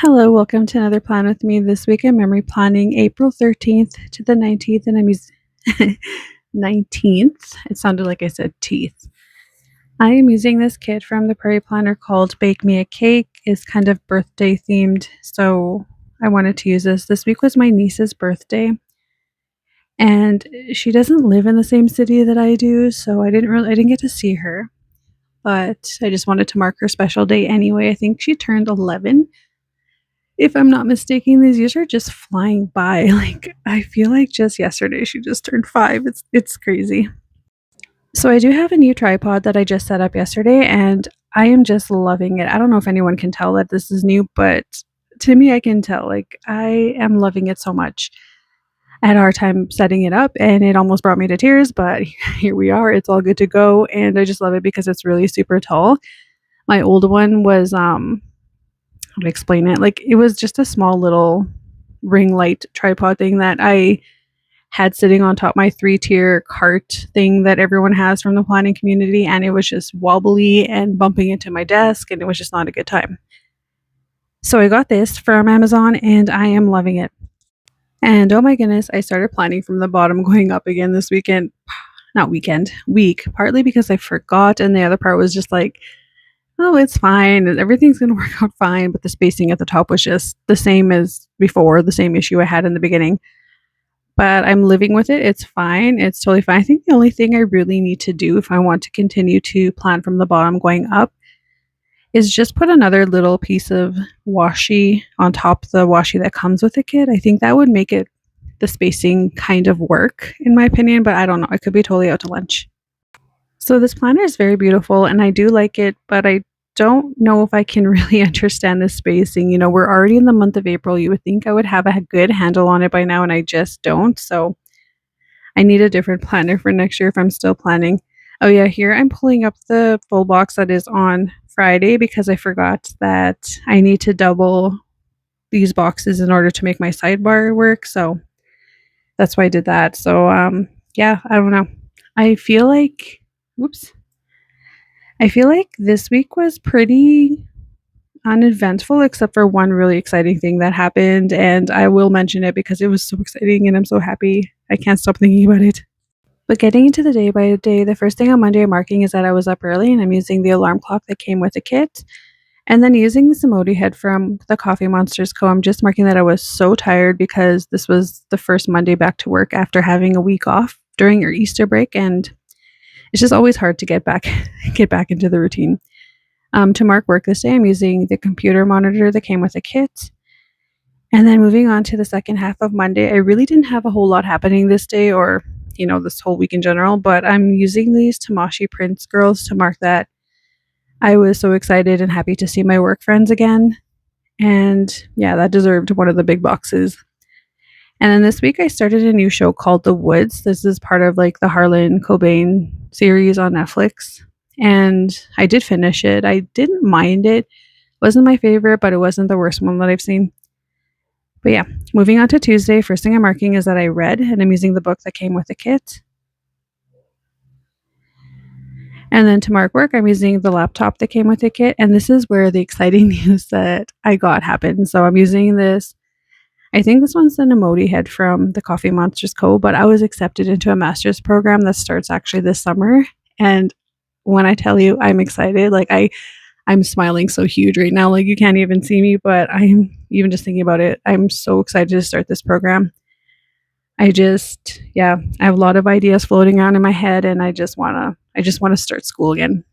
Hello, welcome to another plan with me. This week I'm memory planning April 13th to the 19th, and I'm using 19th. It sounded like I said teeth. I am using this kit from the Prairie Planner called Bake Me a Cake. It's kind of birthday themed, so I wanted to use this. This week was my niece's birthday, and she doesn't live in the same city that I do, so I didn't get to see her, but I just wanted to mark her special day anyway. I think she turned 11, if I'm not mistaken. These years are just flying by. Like, I feel like just yesterday she just turned 5. It's crazy. So I do have a new tripod that I just set up yesterday, and I am just loving it. I don't know if anyone can tell that this is new, but to me I can tell. Like, I am loving it so much. I had a hard time setting it up and it almost brought me to tears, but here we are. It's all good to go, and I just love it because it's really super tall. My old one was how to explain it? Like, it was just a small little ring light tripod thing that I had sitting on top my 3-tier cart thing that everyone has from the planning community, and it was just wobbly and bumping into my desk, and it was just not a good time. So I got this from Amazon and I am loving it. And oh my goodness, I started planning from the bottom going up again this weekend. Not weekend, week, partly because I forgot, and the other part was just like, oh, it's fine. Everything's going to work out fine. But the spacing at the top was just the same as before, the same issue I had in the beginning. But I'm living with it. It's fine. It's totally fine. I think the only thing I really need to do if I want to continue to plan from the bottom going up is just put another little piece of washi on top of the washi that comes with the kit. I think that would make it the spacing kind of work, in my opinion, but I don't know. I could be totally out to lunch. So this planner is very beautiful and I do like it, but I don't know if I can really understand the spacing. We're already in the month of April. You would think I would have a good handle on it by now, and I just don't. So I need a different planner for next year if I'm still planning. Oh yeah, here I'm pulling up the full box that is on Friday because I forgot that I need to double these boxes in order to make my sidebar work. So that's why I did that. So yeah, I don't know. I feel like whoops. I feel like this week was pretty uneventful, except for one really exciting thing that happened, and I will mention it because it was so exciting and I'm so happy. I can't stop thinking about it. But getting into the day by day, the first thing on Monday I'm marking is that I was up early and I'm using the alarm clock that came with the kit. And then using this emoji head from the Coffee Monsters Co., I'm just marking that I was so tired because this was the first Monday back to work after having a week off during your Easter break, and it's just always hard to get back get back into the routine. To mark work this day, I'm using the computer monitor that came with the kit. And then moving on to the second half of Monday, I really didn't have a whole lot happening this day, or this whole week in general, but I'm using these Tamashi Prince girls to mark that I was so excited and happy to see my work friends again. And yeah, that deserved one of the big boxes. And then this week I started a new show called The Woods. This is part of like the Harlan Cobain series on Netflix. And I did finish it. I didn't mind it. It wasn't my favorite, but it wasn't the worst one that I've seen. But yeah, moving on to Tuesday, first thing I'm marking is that I read, and I'm using the book that came with the kit. And then to mark work, I'm using the laptop that came with the kit. And this is where the exciting news that I got happened. So I'm using this. I think this one's an emoji head from the Coffee Monsters Co., but I was accepted into a master's program that starts actually this summer. And when I tell you I'm excited, like I'm smiling so huge right now. Like, you can't even see me, but I'm even just thinking about it. I'm so excited to start this program. Yeah, I have a lot of ideas floating around in my head, and I just wanna start school again.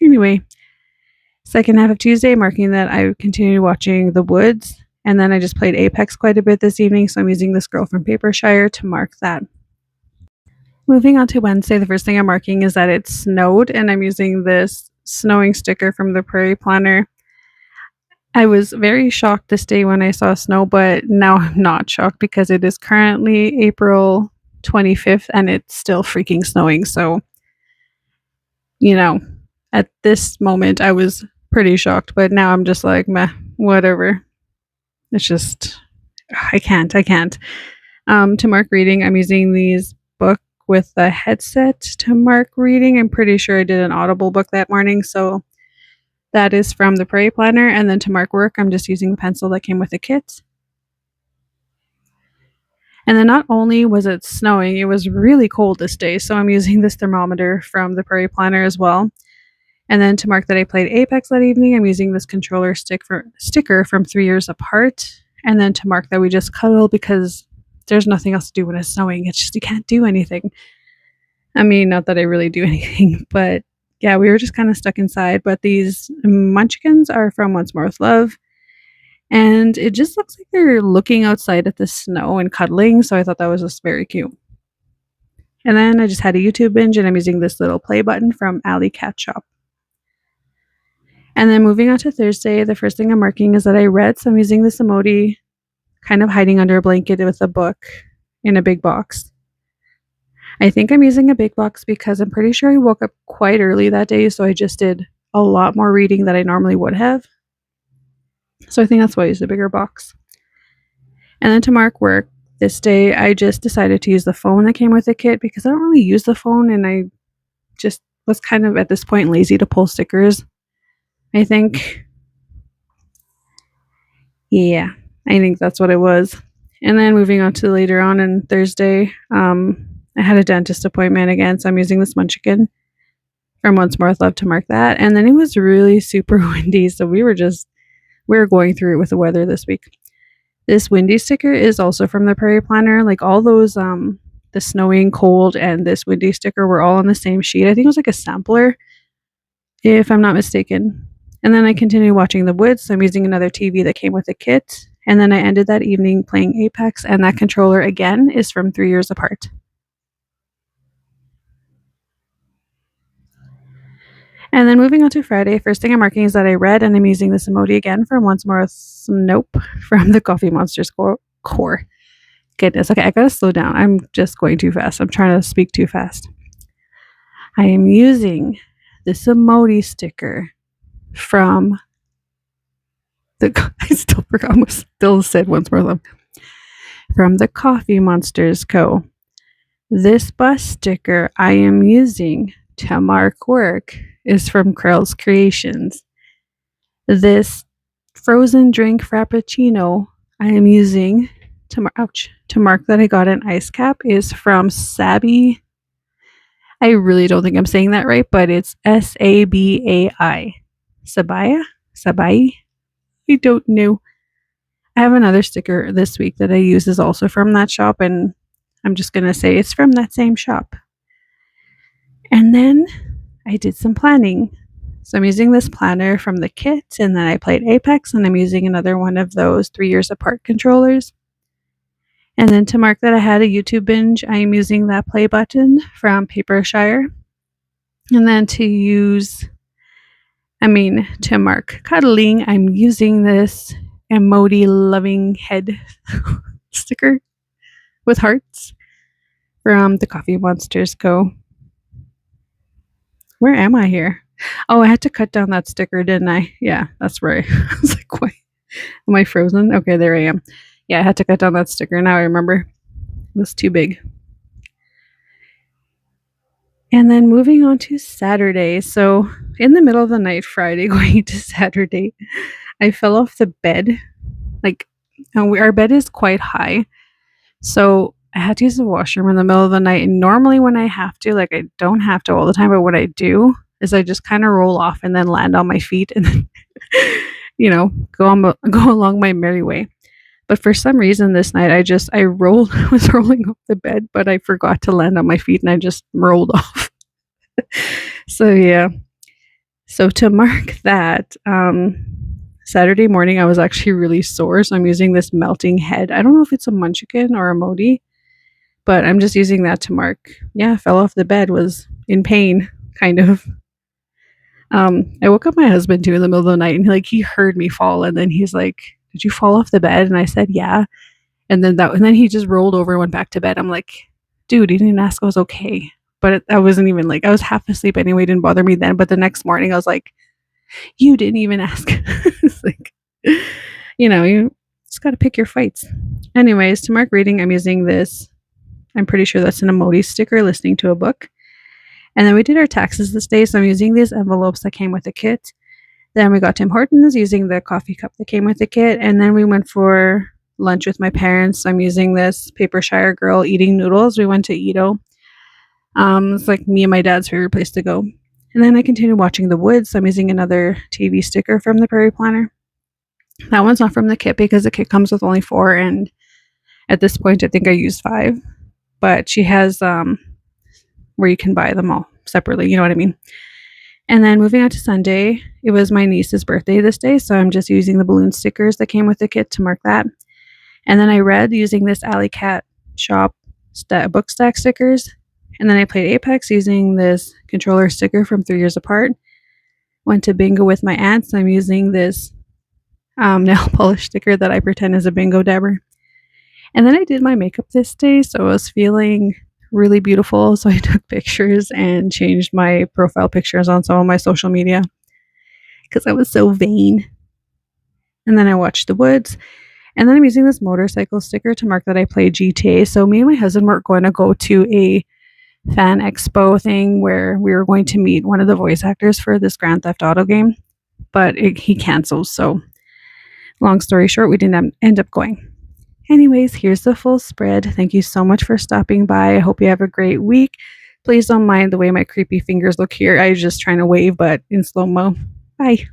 Anyway, second half of Tuesday, marking that I continued watching The Woods, and then I just played Apex quite a bit this evening, so I'm using this girl from Papershire to mark that. Moving on to Wednesday, the first thing I'm marking is that it snowed, and I'm using this snowing sticker from the Prairie Planner. I was very shocked this day when I saw snow, but now I'm not shocked because it is currently April 25th and it's still freaking snowing. So, you know, at this moment I was pretty shocked, but now I'm just like, meh, whatever. It's just, I can't. To mark reading, I'm using these book with a headset to mark reading. I'm pretty sure I did an Audible book that morning, so That is from the Prairie planner, and then to mark work, I'm just using the pencil that came with the kit. And then not only was it snowing, it was really cold this day, so I'm using this thermometer from the Prairie planner as well. And then to mark that I played Apex that evening, I'm using this controller sticker from 3 Years Apart. And then to mark that we just cuddle because there's nothing else to do when it's snowing. It's just you can't do anything. I mean, not that I really do anything, but yeah, we were just kind of stuck inside. But these munchkins are from Once More with Love. And it just looks like they're looking outside at the snow and cuddling. So I thought that was just very cute. And then I just had a YouTube binge and I'm using this little play button from Alley Cat Shop. And then moving on to Thursday, the first thing I'm marking is that I read. So I'm using this emoji kind of hiding under a blanket with a book in a big box. I think I'm using a big box because I'm pretty sure I woke up quite early that day. So I just did a lot more reading than I normally would have. So I think that's why I used a bigger box. And then to mark work this day, I just decided to use the phone that came with the kit because I don't really use the phone and I just was kind of at this point lazy to pull stickers. I think. Yeah, I think that's what it was. And then moving on to later on Thursday, I had a dentist appointment again, so I'm using this munchkin from Once More with Love to mark that. And then it was really super windy, so we were going through it with the weather this week. This windy sticker is also from the Prairie planner. Like all those, the snowing, cold, and this windy sticker were all on the same sheet. I think it was like a sampler, if I'm not mistaken. And then I continued watching The Woods. So I'm using another TV that came with the kit. And then I ended that evening playing Apex, and that controller again is from 3 Years Apart. And then moving on to Friday, first thing I'm marking is that I read, and I'm using this emoji again from Once More with Nope from the Coffee Monsters core. Goodness, okay, I gotta slow down. I'm just going too fast. I'm trying to speak too fast. I am using this emoji sticker from I still forgot, almost still said Once More Love. From the Coffee Monsters Co. This bus sticker I am using to mark work is from Krell's Creations. This frozen drink frappuccino I am using to mark that I got an ice cap is from Sabi. I really don't think I'm saying that right, but it's Sabai. Sabai? I don't know. I have another sticker this week that I use is also from that shop, and I'm just going to say it's from that same shop. And then I did some planning. So I'm using this planner from the kit, and then I played Apex, and I'm using another one of those 3 Years Apart controllers. And then to mark that I had a YouTube binge, I am using that play button from Papershire. And then to mark cuddling, I'm using this emoji loving head sticker with hearts from the Coffee Monsters Co. Where am I here? Oh, I had to cut down that sticker, didn't I? Yeah, that's right. I was like, wait, am I frozen? Okay, there I am. Yeah, I had to cut down that sticker. Now I remember. It was too big. And then moving on to Saturday. So in the middle of the night, Friday going into Saturday, I fell off the bed. Like, our bed is quite high. So I had to use the washroom in the middle of the night. And normally when I have to, like I don't have to all the time, but what I do is I just kind of roll off and then land on my feet and then, go along my merry way. But for some reason this night I was rolling off the bed, but I forgot to land on my feet and I just rolled off. So yeah. So to mark that, Saturday morning I was actually really sore, so I'm using this melting head. I don't know if it's a munchkin or a Modi, but I'm just using that to mark. Yeah, I fell off the bed, was in pain, kind of. I woke up my husband too in the middle of the night, and he heard me fall, and then he's like, "Did you fall off the bed?" And I said, "Yeah." And then he just rolled over and went back to bed. I'm like, "Dude, you didn't ask I was okay." But I wasn't even I was half asleep anyway. It didn't bother me then. But the next morning, I was like, "You didn't even ask." It's like, you just got to pick your fights. Anyways, to mark reading, I'm using this. I'm pretty sure that's an emoji sticker, listening to a book. And then we did our taxes this day, so I'm using these envelopes that came with the kit. Then we got Tim Hortons using the coffee cup that came with the kit, and then we went for lunch with my parents. I'm using this Paper Shire Girl eating noodles. We went to Edo. It's like me and my dad's favorite place to go. And then I continued watching The Woods. So I'm using another TV sticker from the Prairie Planner. That one's not from the kit because the kit comes with only 4, and at this point I think I used 5. But she has where you can buy them all separately, you know what I mean? And then moving on to Sunday, it was my niece's birthday this day, so I'm just using the balloon stickers that came with the kit to mark that. And then I read using this Alley Cat shop book stack stickers. And then I played Apex using this controller sticker from 3 Years Apart. Went to bingo with my aunts. I'm using this nail polish sticker that I pretend is a bingo dabber. And then I did my makeup this day, so I was feeling really beautiful. So I took pictures and changed my profile pictures on some of my social media because I was so vain. And then I watched The Woods. And then I'm using this motorcycle sticker to mark that I played GTA. So me and my husband were going to go to a fan expo thing where we were going to meet one of the voice actors for this Grand Theft Auto game, but he canceled. So long story short, we didn't end up going. Anyways, here's the full spread. Thank you so much for stopping by. I hope you have a great week. Please don't mind the way my creepy fingers look here. I was just trying to wave, but in slow-mo. Bye.